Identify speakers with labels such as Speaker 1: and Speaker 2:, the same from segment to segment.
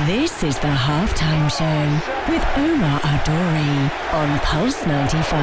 Speaker 1: This is the Halftime Show with Omar Adori on Pulse 95.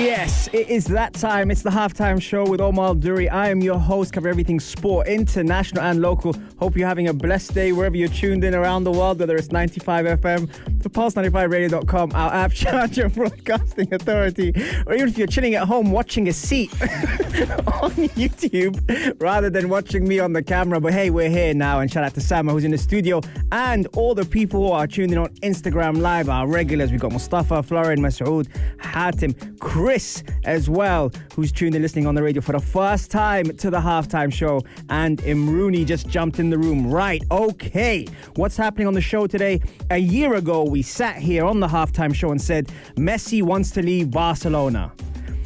Speaker 2: Yes, it is that time. It's the Halftime Show with Omar Adori. I am your host, cover everything sport, international and local. Hope you're having a blessed day wherever you're tuned in around the world, whether it's 95 FM, the Pulse95Radio.com, our app, Charger Broadcasting Authority, or even if you're chilling at home watching a seat on YouTube rather than watching me on the camera. But hey, we're here now, and shout out to Sama who's in the studio and all the people who are tuning in on Instagram Live, our regulars. We've got Mustafa, Florin, Masoud, Hatim, Chris as well, who's tuned in listening on the radio for the first time to the Halftime Show, and Imrooney just jumped in the room. Right, okay. What's happening on the show today? A year ago, we sat here on the Halftime Show and said, Messi wants to leave Barcelona.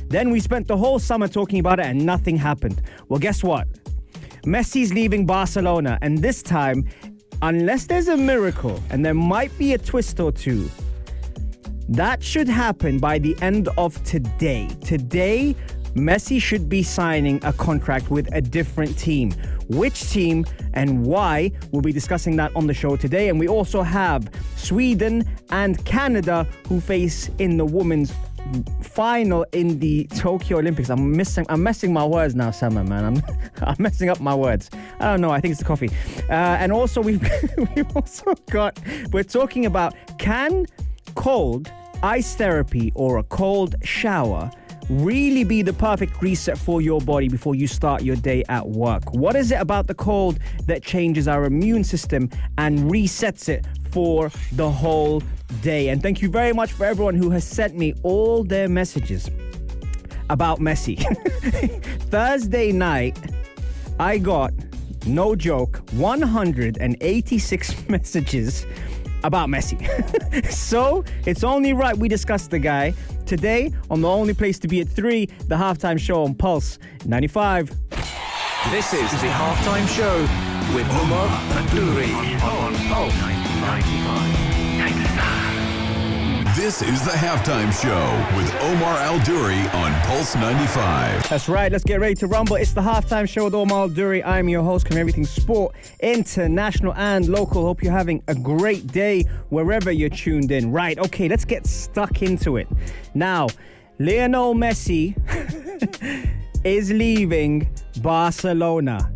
Speaker 2: Then we spent the whole summer talking about it and nothing happened. Well, guess what? Messi's leaving Barcelona, and this time, unless there's a miracle, and there might be a twist or two, that should happen by the end of today. Today, Messi should be signing a contract with a different team. Which team and why? We'll be discussing that on the show today. And we also have Sweden and Canada who face in the women's final in the Tokyo Olympics. I'm messing my words now, Summer, man. I'm messing up my words. I don't know. I think it's the coffee. And also we're talking about, can cold ice therapy or a cold shower really be the perfect reset for your body before you start your day at work? What is it about the cold that changes our immune system and resets it for the whole day? And thank you very much for everyone who has sent me all their messages about Messi. Thursday night, I got, no joke, 186 messages about Messi. So it's only right we discuss the guy today on the only place to be at 3, the Halftime Show on Pulse 95.
Speaker 3: This is the Halftime Show with Omar Adori on Pulse 95.
Speaker 4: This is the Halftime Show with Omar Al-Duri on Pulse 95.
Speaker 2: That's right, let's get ready to rumble. It's the Halftime Show with Omar Al-Duri. I'm your host, covering everything sport, international and local. Hope you're having a great day wherever you're tuned in. Right, okay, let's get stuck into it. Now, Lionel Messi is leaving Barcelona.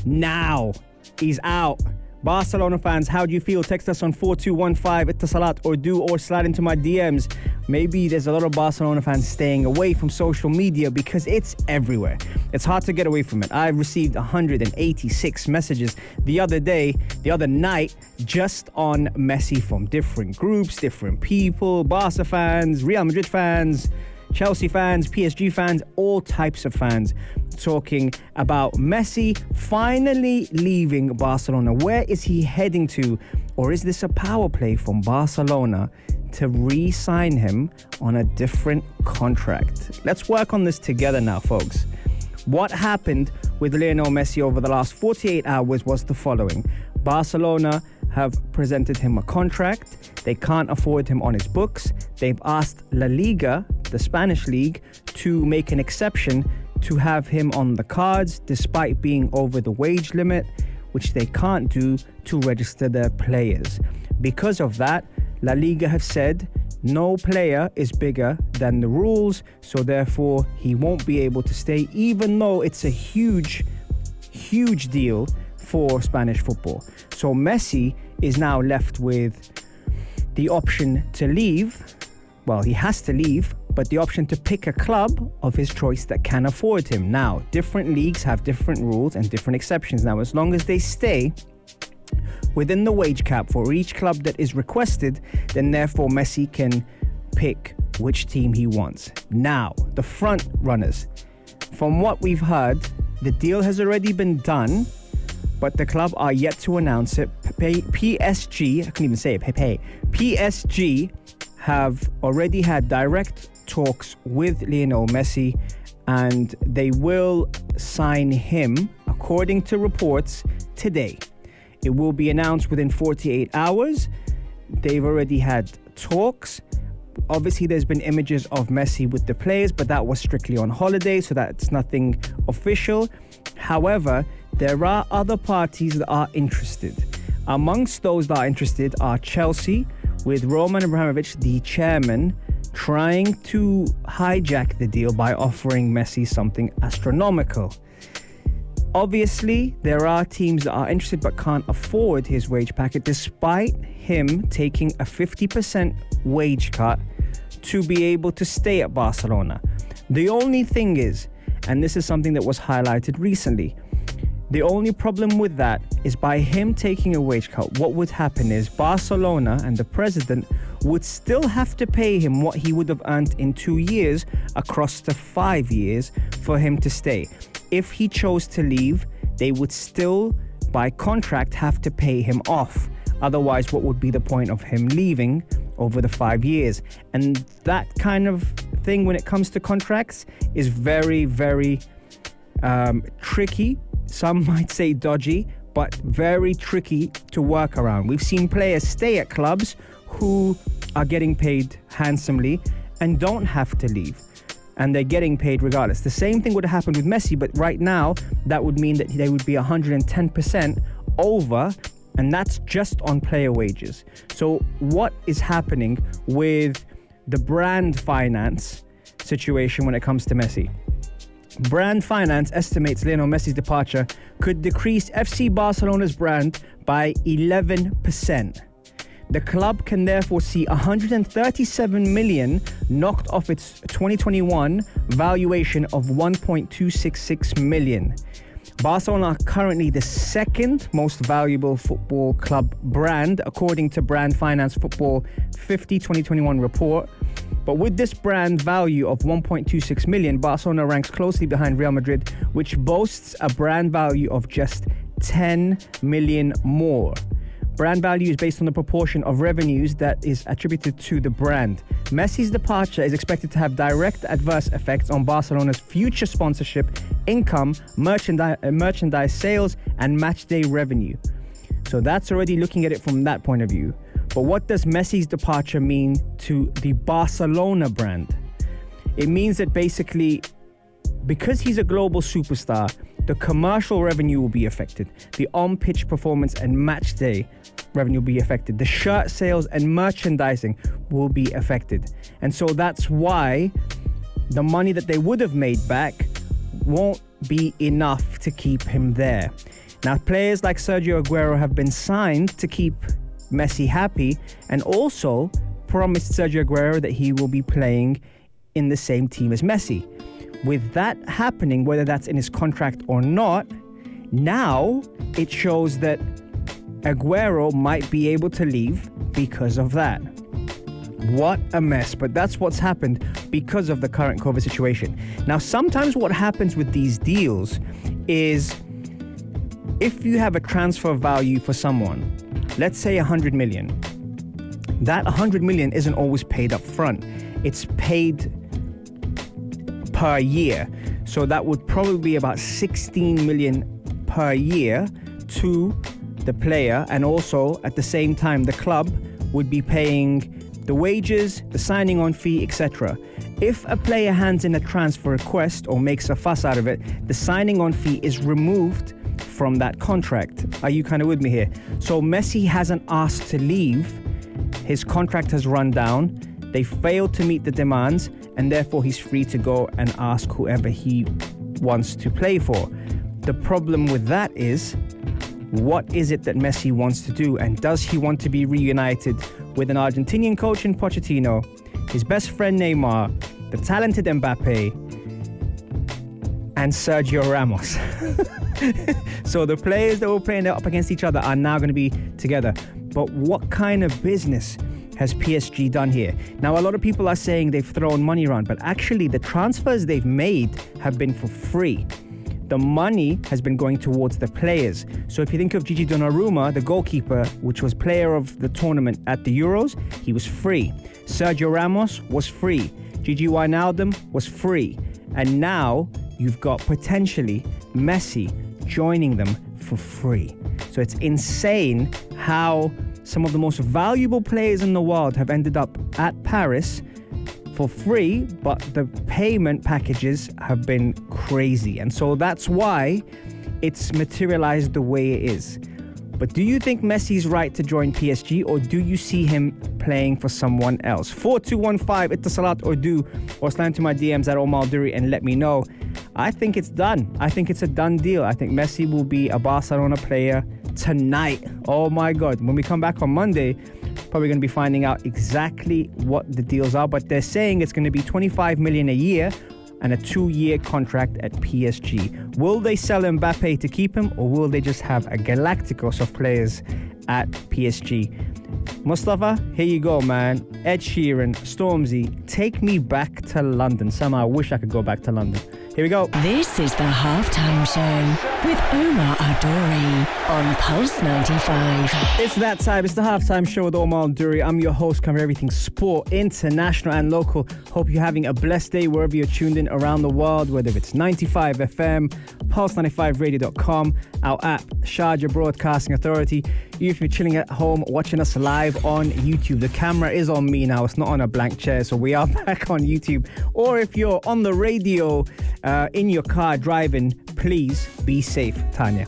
Speaker 2: Now, he's out. Barcelona fans, how do you feel? Text us on 4215 Ittasalat or slide into my DMs. Maybe there's a lot of Barcelona fans staying away from social media because it's everywhere. It's hard to get away from it. I've received 186 messages the other night, just on Messi from different groups, different people, Barca fans, Real Madrid fans, Chelsea fans, PSG fans, all types of fans talking about Messi finally leaving Barcelona. Where is he heading to? Or is this a power play from Barcelona to re-sign him on a different contract? Let's work on this together now, folks. What happened with Lionel Messi over the last 48 hours was the following. Barcelona have presented him a contract. They can't afford him on his books. They've asked La Liga, the Spanish league, to make an exception to have him on the cards despite being over the wage limit, which they can't do to register their players. Because of that, La Liga have said no player is bigger than the rules, so therefore he won't be able to stay, even though it's a huge deal for Spanish football. So Messi is now left with the option to leave. Well, he has to leave, but the option to pick a club of his choice that can afford him. Now, different leagues have different rules and different exceptions. Now, as long as they stay within the wage cap for each club that is requested, then therefore Messi can pick which team he wants. Now, the front runners. From what we've heard, the deal has already been done, but the club are yet to announce it. PSG, I couldn't even say it, PSG have already had direct talks with Lionel Messi, and they will sign him, according to reports, today. It will be announced within 48 hours. They've already had talks. Obviously, there's been images of Messi with the players, but that was strictly on holiday, so that's nothing official. However, there are other parties that are interested. Amongst those that are interested are Chelsea, with Roman Abramovich, the chairman, trying to hijack the deal by offering Messi something astronomical. Obviously, there are teams that are interested but can't afford his wage packet, despite him taking a 50% wage cut to be able to stay at Barcelona. The only thing is, and this is something that was highlighted recently, the only problem with that is by him taking a wage cut, what would happen is Barcelona and the president would still have to pay him what he would have earned in 2 years across the 5 years for him to stay. If he chose to leave, they would still, by contract, have to pay him off. Otherwise, what would be the point of him leaving over the 5 years? And that kind of thing when it comes to contracts is very, very tricky. Some might say dodgy, but very tricky to work around. We've seen players stay at clubs who are getting paid handsomely and don't have to leave. And they're getting paid regardless. The same thing would have happened with Messi, but right now, that would mean that they would be 110% over, and that's just on player wages. So what is happening with the brand finance situation when it comes to Messi? Brand Finance estimates Lionel Messi's departure could decrease FC Barcelona's brand by 11%. The club can therefore see 137 million knocked off its 2021 valuation of 1.266 million. Barcelona are currently the second most valuable football club brand, according to Brand Finance Football 50 2021 report. But with this brand value of 1.26 million, Barcelona ranks closely behind Real Madrid, which boasts a brand value of just 10 million more. Brand value is based on the proportion of revenues that is attributed to the brand. Messi's departure is expected to have direct adverse effects on Barcelona's future sponsorship, income, merchandise sales, and matchday revenue. So that's already looking at it from that point of view. But what does Messi's departure mean to the Barcelona brand? It means that basically, because he's a global superstar, the commercial revenue will be affected. The on-pitch performance and match day revenue will be affected. The shirt sales and merchandising will be affected. And so that's why the money that they would have made back won't be enough to keep him there. Now, players like Sergio Aguero have been signed to keep Messi happy, and also promised Sergio Aguero that he will be playing in the same team as Messi. With that happening, whether that's in his contract or not, now it shows that Aguero might be able to leave because of that. What a mess, but that's what's happened because of the current COVID situation. Now, sometimes what happens with these deals is if you have a transfer value for someone, let's say 100 million, that 100 million isn't always paid up front. It's paid per year. So that would probably be about 16 million per year to the player, and also at the same time the club would be paying the wages, the signing on fee, etc. If a player hands in a transfer request or makes a fuss out of it, the signing on fee is removed from that contract. Are you kind of with me here? So Messi hasn't asked to leave. His contract has run down. They failed to meet the demands, and therefore he's free to go and ask whoever he wants to play for. The problem with that is, what is it that Messi wants to do? And does he want to be reunited with an Argentinian coach in Pochettino, his best friend Neymar, the talented Mbappe, and Sergio Ramos? So the players that were playing up against each other are now going to be together. But what kind of business has PSG done here? Now, a lot of people are saying they've thrown money around, but actually the transfers they've made have been for free. The money has been going towards the players. So if you think of Gigi Donnarumma, the goalkeeper, which was player of the tournament at the Euros, he was free. Sergio Ramos was free. Gigi Wijnaldum was free. And now you've got potentially Messi joining them for free. So it's insane how some of the most valuable players in the world have ended up at Paris for free, but the payment packages have been crazy. And so that's why it's materialized the way it is. But do you think Messi's right to join PSG, or do you see him playing for someone else? 4215 Ittasalat or do, or slide into my DMs at Omar Duri and let me know. I think it's done. I think it's a done deal. I think Messi will be a Barcelona player tonight. Oh my God. When we come back on Monday, probably going to be finding out exactly what the deals are, but they're saying it's going to be 25 million a year and a 2-year contract at PSG. Will they sell Mbappe to keep him, or will they just have a Galacticos of players at PSG? Mustafa, here you go, man. Ed Sheeran, Stormzy, take me back to London. Somehow I wish I could go back to London. Here we go.
Speaker 1: This is the Halftime Show with Omar Adori on Pulse 95.
Speaker 2: It's that time. It's the Halftime Show with Omar Duri. I'm your host, covering everything sport, international and local. Hope you're having a blessed day wherever you're tuned in around the world, whether it's 95 FM, pulse95radio.com, our app, Sharjah Broadcasting Authority. If you're chilling at home, watching us live on YouTube, the camera is on me now. It's not on a blank chair, so we are back on YouTube. Or if you're on the radio, in your car driving, please be safe, Tanya.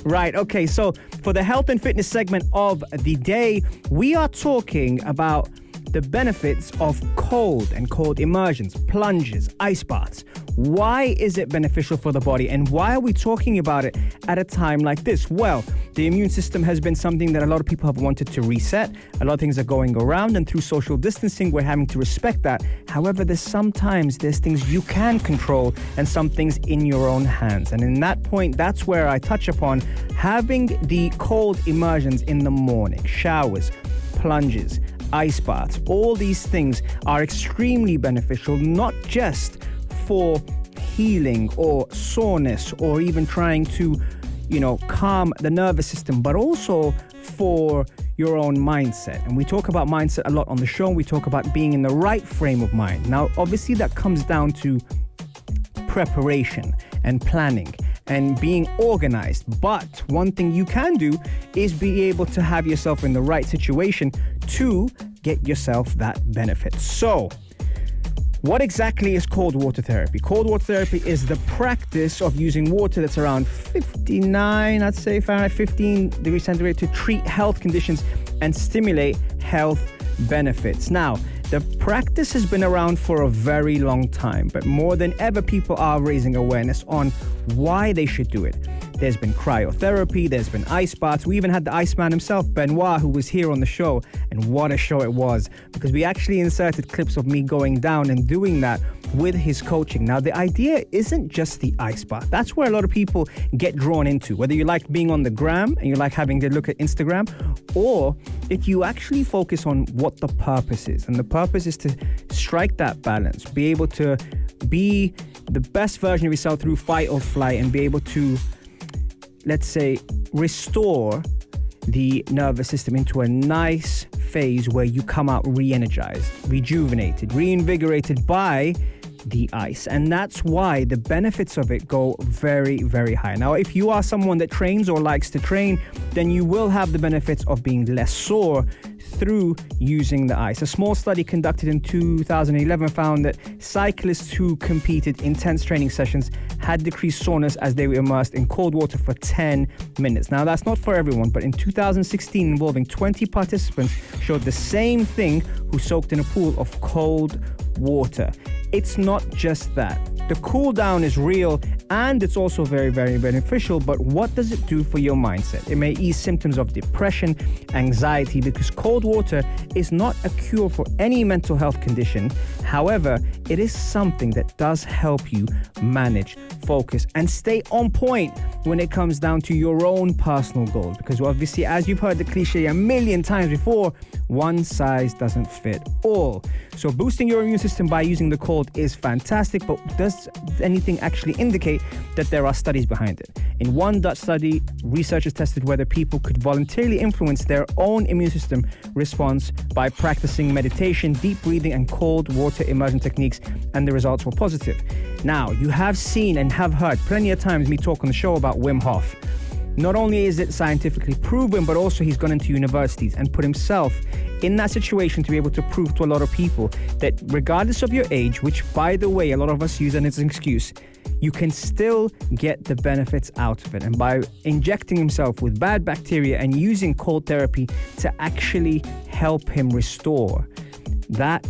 Speaker 2: Right, okay, so for the health and fitness segment of the day, we are talking about the benefits of cold and cold immersions, plunges, ice baths. Why is it beneficial for the body, and why are we talking about it at a time like this? Well, the immune system has been something that a lot of people have wanted to reset. A lot of things are going around, and through social distancing, we're having to respect that. However, there's things you can control and some things in your own hands. And in that point, that's where I touch upon having the cold immersions in the morning, showers, plunges, ice baths. All these things are extremely beneficial, not just for healing or soreness or even trying to, calm the nervous system, but also for your own mindset. And we talk about mindset a lot on the show. We talk about being in the right frame of mind. Now, obviously, that comes down to preparation and planning and being organized. But one thing you can do is be able to have yourself in the right situation to get yourself that benefit. So, what exactly is cold water therapy? Cold water therapy is the practice of using water that's around 59, I'd say, Fahrenheit, 15 degrees centigrade to treat health conditions and stimulate health benefits. Now, the practice has been around for a very long time, but more than ever, people are raising awareness on why they should do it. There's been cryotherapy, there's been ice baths. We even had the Iceman himself, Benoit, who was here on the show, and what a show it was, because we actually inserted clips of me going down and doing that with his coaching. Now, the idea isn't just the ice bath. That's where a lot of people get drawn into, whether you like being on the gram and you like having to look at Instagram, or if you actually focus on what the purpose is. And the purpose is to strike that balance, be able to be the best version of yourself through fight or flight, and be able to, let's say, restore the nervous system into a nice phase where you come out re-energized, rejuvenated, reinvigorated by the ice. And that's why the benefits of it go very, very high. Now, if you are someone that trains or likes to train, then you will have the benefits of being less sore through using the ice. A small study conducted in 2011 found that cyclists who completed intense training sessions had decreased soreness as they were immersed in cold water for 10 minutes. Now, that's not for everyone, but in 2016, involving 20 participants, showed the same thing who soaked in a pool of cold water. It's not just that. The cool down is real, and it's also very, very beneficial, but what does it do for your mindset? It may ease symptoms of depression, anxiety, because cold water is not a cure for any mental health condition. However, it is something that does help you manage, focus, and stay on point when it comes down to your own personal goals. Because obviously, as you've heard the cliche a million times before, one size doesn't fit all. So boosting your immune system by using the cold is fantastic, but does anything actually indicate that there are studies behind it? In one Dutch study, researchers tested whether people could voluntarily influence their own immune system response by practicing meditation, deep breathing, and cold water immersion techniques, and the results were positive. Now, you have seen and have heard plenty of times me talk on the show about Wim Hof. not only is it scientifically proven, but also he's gone into universities and put himself in that situation to be able to prove to a lot of people that regardless of your age, which by the way, a lot of us use as an excuse, you can still get the benefits out of it. And by injecting himself with bad bacteria and using cold therapy to actually help him restore that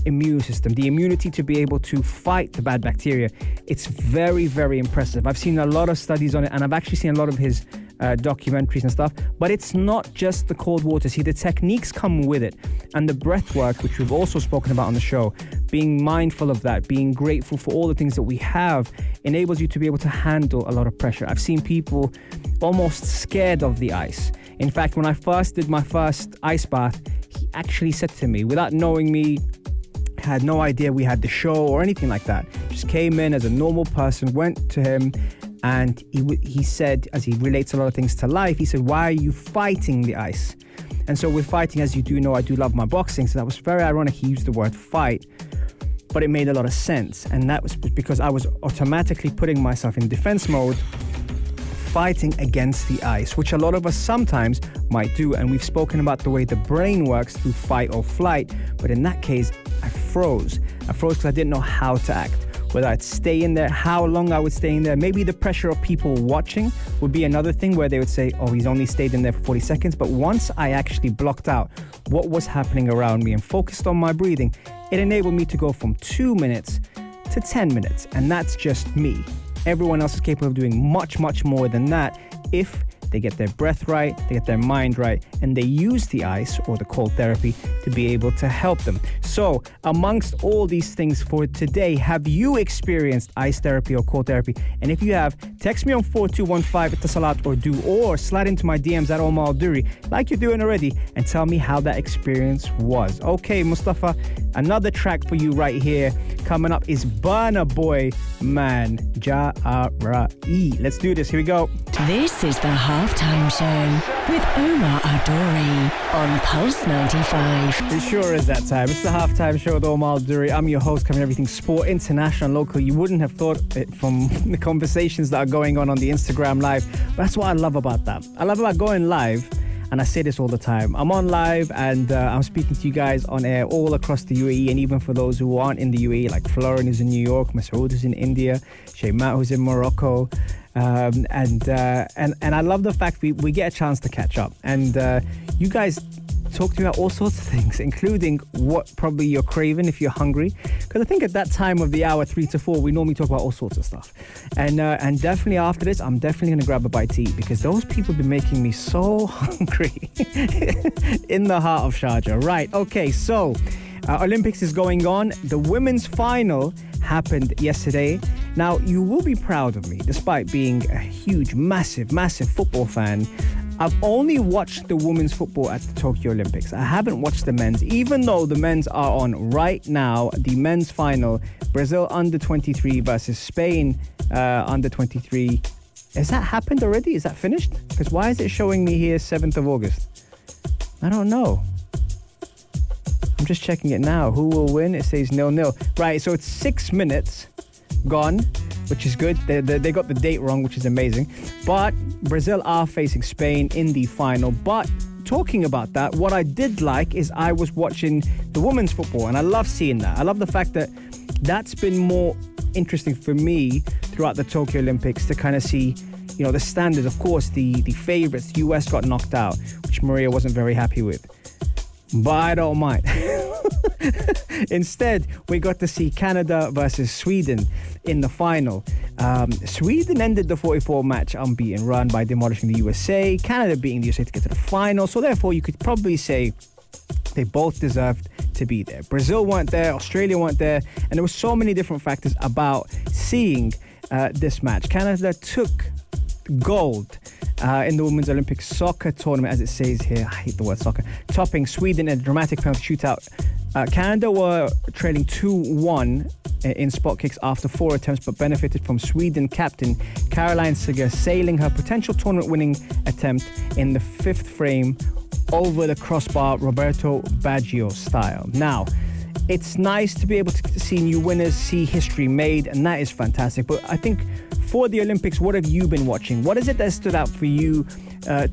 Speaker 2: immune system, the immunity to be able to fight the bad bacteria, it's very, very impressive. I've seen a lot of studies on it, and I've actually seen a lot of his documentaries and stuff, but it's not just the cold water. See, the techniques come with it, and the breath work, which we've also spoken about on the show, being mindful of that, being grateful for all the things that we have, enables you to be able to handle a lot of pressure. I've seen people almost scared of the ice. In fact, when I first did my first ice bath, he actually said to me, without knowing me, had no idea we had the show or anything like that, just came in as a normal person, went to him, and he said, as he relates a lot of things to life, he said, why are you fighting the ice? And so with fighting, as you do know, I do love my boxing, so that was very ironic he used the word fight, but it made a lot of sense. And that was because I was automatically putting myself in defense mode, fighting against the ice, which a lot of us sometimes might do. And we've spoken about the way the brain works through fight or flight, but in that case, I froze because I didn't know how to act, whether I'd stay in there, how long I would stay in there. Maybe the pressure of people watching would be another thing where they would say, oh, he's only stayed in there for 40 seconds. But once I actually blocked out what was happening around me and focused on my breathing, it enabled me to go from 2 minutes to 10 minutes. And that's just me. Everyone else is capable of doing much, much more than that if they get their breath right, they get their mind right, and they use the ice or the cold therapy to be able to help them. So, amongst all these things for today, have you experienced ice therapy or cold therapy? And if you have, text me on 4215 Itasalat or slide into my DMs at Omar Al-Duri, like you're doing already, and tell me how that experience was. Okay, Mustafa, another track for you right here. Coming up is Burna Boy Man Ja'Ra'i. Let's do this. Here we go.
Speaker 1: This is the Halftime Show with Omar Al-Duri on Pulse 95.
Speaker 2: It sure is that time. It's the Halftime Show with Omar Al-Duri. I'm your host, covering everything sport, international, local. You wouldn't have thought it from the conversations that are going on the Instagram Live. But that's what I love about that. I love about going live. And I say this all the time. I'm on live and I'm speaking to you guys on air all across the UAE, and even for those who aren't in the UAE, like Florin is in New York, Masoud is in India, Shaymat who's in Morocco. And I love the fact we get a chance to catch up. And you guys talk to me about all sorts of things, including what probably you're craving if you're hungry. Because I think at that time of the hour, 3 to 4, we normally talk about all sorts of stuff. And definitely after this, I'm definitely going to grab a bite to eat, because those people have been making me so hungry in the heart of Sharjah. Right, okay, so Olympics is going on. The women's final happened yesterday. Now, you will be proud of me, despite being a huge, massive football fan. I've only watched the women's football at the Tokyo Olympics. I haven't watched the men's, even though the men's are on right now. The men's final, Brazil under 23 versus Spain under 23. Has that happened already? Is that finished? Because why is it showing me here 7th of August? I don't know. I'm just checking it now. Who will win? It says 0-0. Right, so it's 6 minutes gone, which is good. They got the date wrong, which is amazing. But Brazil are facing Spain in the final. But talking about that, what I did like is I was watching the women's football, and I love seeing that. I love the fact that that's been more interesting for me throughout the Tokyo Olympics to kind of see, you know, the standards. Of course, the favorites, US got knocked out, which Maria wasn't very happy with. But I don't mind. Instead, we got to see Canada versus Sweden in the final. Sweden ended the 44-match unbeaten run by demolishing the USA. Canada beating the USA to get to the final. So therefore, you could probably say they both deserved to be there. Brazil weren't there, Australia weren't there, and there were so many different factors about seeing this match. Canada took gold in the Women's Olympic Soccer Tournament, as it says here. I hate the word soccer. Topping Sweden in a dramatic penalty shootout. Canada were trailing 2-1 in spot kicks after 4 attempts, but benefited from Sweden captain Caroline Seger sailing her potential tournament-winning attempt in the 5th frame over the crossbar, Roberto Baggio style. Now, it's nice to be able to see new winners, see history made, and that is fantastic. But I think for the Olympics, what have you been watching? What is it that stood out for you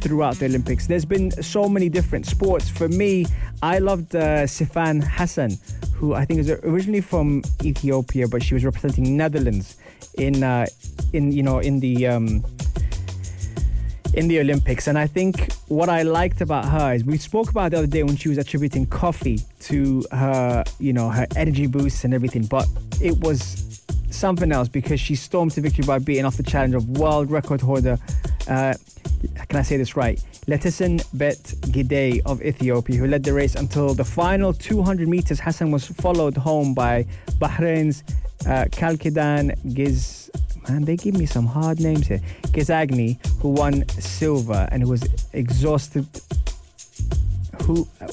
Speaker 2: throughout the Olympics? There's been so many different sports. For me, I loved Sifan Hassan, who I think is originally from Ethiopia, but she was representing Netherlands in the Olympics. And I think what I liked about her is we spoke about the other day when she was attributing coffee to her, her energy boosts and everything, but it was something else because she stormed to victory by beating off the challenge of world record holder, can I say this right? Letisen Bet Gidey of Ethiopia, who led the race until the final 200 meters. Hassan was followed home by Bahrain's Kalkidan Giz. Man, they give me some hard names here. Gizagni, who won silver and who was exhausted.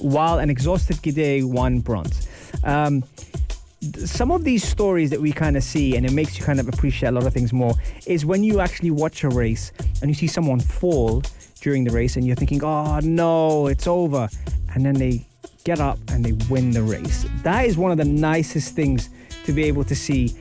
Speaker 2: While an exhausted Gidey won bronze. Some of these stories that we kind of see, and it makes you kind of appreciate a lot of things more, is when you actually watch a race and you see someone fall during the race and you're thinking, oh no, it's over. And then they get up and they win the race. That is one of the nicest things to be able to see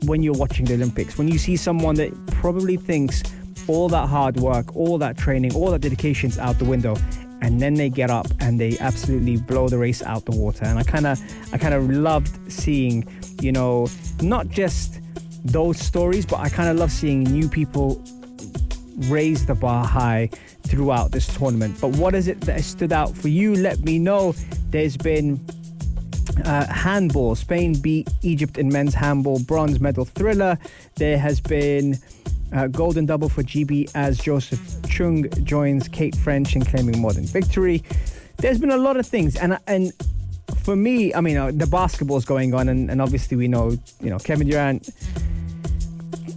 Speaker 2: when you're watching the Olympics. When you see someone that probably thinks all that hard work, all that training, all that dedication's out the window, and then they get up and they absolutely blow the race out the water. And I kind of loved seeing, not just those stories, but I kind of love seeing new people raise the bar high throughout this tournament. But what is it that stood out for you? Let me know. There's been handball. Spain beat Egypt in men's handball, bronze medal thriller. There has been golden double for GB as Joseph Chung joins Kate French in claiming modern victory. There's been a lot of things, and for me, I mean, the basketball's going on, and obviously we know, Kevin Durant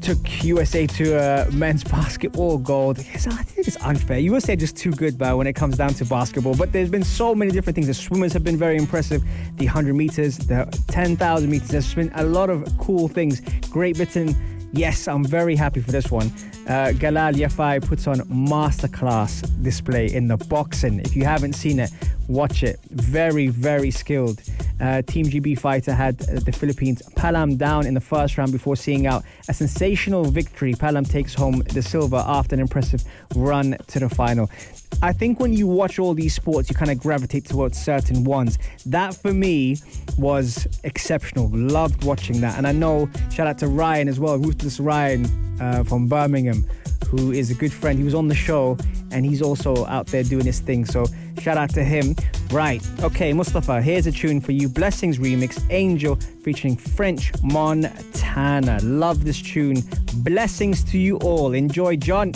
Speaker 2: took USA to men's basketball gold. So I think it's unfair. USA are just too good, when it comes down to basketball. But there's been so many different things. The swimmers have been very impressive. The 100 meters, the 10,000 meters. There's been a lot of cool things. Great Britain. Yes, I'm very happy for this one. Galal Yafai puts on masterclass display in the boxing. If you haven't seen it, watch it. Very, very skilled. Team GB fighter had the Philippines Palam down in the first round before seeing out a sensational victory. Palam takes home the silver after an impressive run to the final. I think when you watch all these sports, you kind of gravitate towards certain ones. That for me was exceptional. Loved watching that. And I know, shout out to Ryan as well, Ruthless Ryan from Birmingham, who is a good friend. He was on the show and he's also out there doing his thing. So shout out to him. Right. Okay, Mustafa, here's a tune for you. Blessings remix, Angel featuring French Montana. Love this tune. Blessings to you all. Enjoy, John.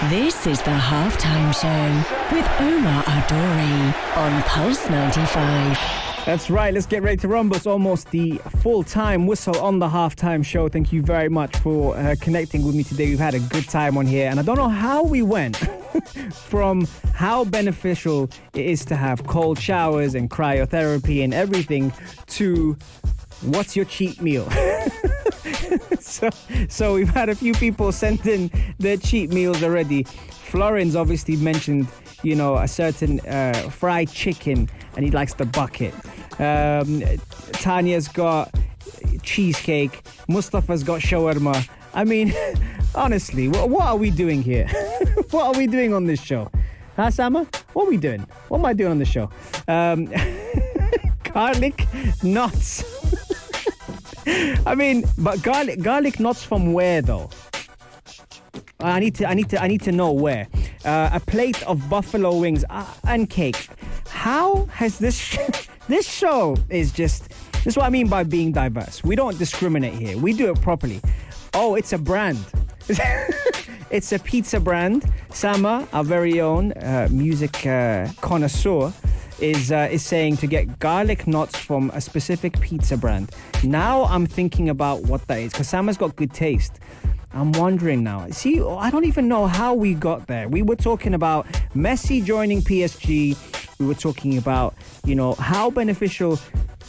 Speaker 1: This is the Halftime Show with Omar Adori on Pulse 95.
Speaker 2: That's right, let's get ready to rumble. It's almost the full-time whistle on the Halftime Show. Thank you very much for connecting with me today. We've had a good time on here, and I don't know how we went from how beneficial it is to have cold showers and cryotherapy and everything to what's your cheat meal? So we've had a few people send in their cheat meals already. Florence obviously mentioned, a certain fried chicken, and he likes the bucket. Tanya's got cheesecake. Mustafa's got shawarma. I mean, honestly, what are we doing here? What are we doing on this show? Huh, Sama? What are we doing? What am I doing on the show? Garlic knots. I mean, but garlic knots from where though? I need to know where. A plate of buffalo wings and cake. How has this this show is just, this is what I mean by being diverse. We don't discriminate here. We do it properly. Oh, it's a brand. It's a pizza brand. Sama, our very own music connoisseur, is saying to get garlic knots from a specific pizza brand. Now I'm thinking about what that is, because Sama's got good taste. I'm wondering now. See, I don't even know how we got there. We were talking about Messi joining PSG. We were talking about, how beneficial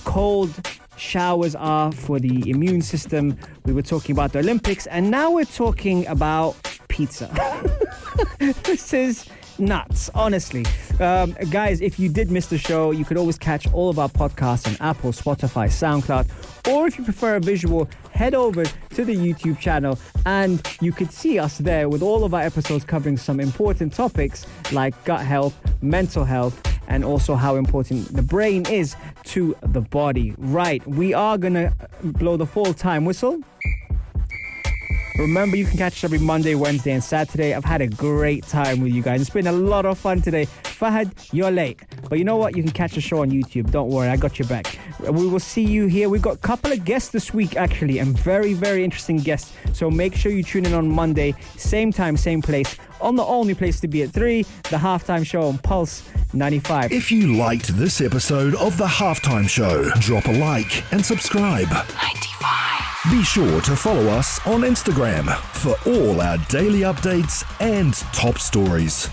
Speaker 2: cold showers are for the immune system. We were talking about the Olympics, and now we're talking about pizza. This is nuts, honestly. Guys, if you did miss the show, you could always catch all of our podcasts on Apple, Spotify, SoundCloud, or if you prefer a visual, head over to the YouTube channel and you could see us there with all of our episodes covering some important topics like gut health, mental health, and also how important the brain is to the body. Right, we are gonna blow the full time whistle. Remember, you can catch us every Monday, Wednesday, and Saturday. I've had a great time with you guys. It's been a lot of fun today. Fahad, you're late. But you know what? You can catch the show on YouTube. Don't worry, I got your back. We will see you here. We've got a couple of guests this week, actually, and very, very interesting guests. So make sure you tune in on Monday, same time, same place, on the only place to be at 3, the Halftime Show on Pulse 95.
Speaker 5: If you liked this episode of The Halftime Show, drop a like and subscribe.
Speaker 1: 95.
Speaker 5: Be sure to follow us on Instagram for all our daily updates and top stories.